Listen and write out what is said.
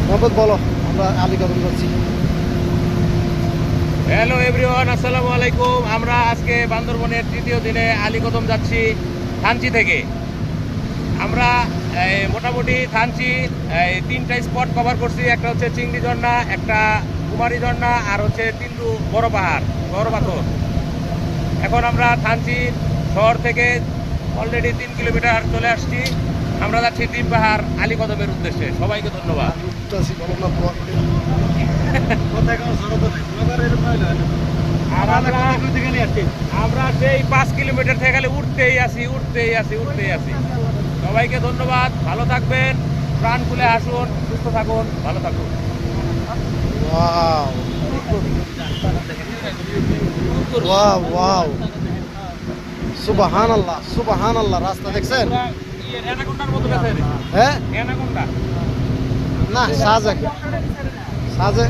মোহাম্মদ বলো, আমরা আলীকদম যাচ্ছি। হ্যালো এভরিওয়ান, আসসালামু আলাইকুম। আমরা আজকে বান্দরবনের তৃতীয় দিনে আলীকদম যাচ্ছি থানচি থেকে। আমরা মোটামুটি থানচি তিনটা স্পট কভার করছি। একটা হচ্ছে চিংড়ি ঝর্ণা, একটা কুমারী ঝর্ণা, আর হচ্ছে তিনটু বড় পাহাড়, বড় পাথর। এখন আমরা থানচি শহর থেকে অলরেডি 3 কিলোমিটার চলে আসছি। আমরা যাচ্ছি ডিম পাহাড় আলীকদমের উদ্দেশ্যে। সবাইকে ধন্যবাদ। উঠতেছি, বলো না ব্লগ করে। আর আমরা সেই 5 কিলোমিটার থেকে খালি উঠতেই আসি। সবাইকে ধন্যবাদ। ভালো থাকবেন, প্রাণ খুলে আসুন, সুস্থ থাকুন, ভালো থাকুন। ওয়াও ওয়াও ওয়াও, সুবহানাল্লাহ সুবহানাল্লাহ। রাস্তা দেখছেন? অ্যানাকোন্ডার মতো গেছে। হ্যাঁ, অ্যানাকোন্ডা না সাজে সাজে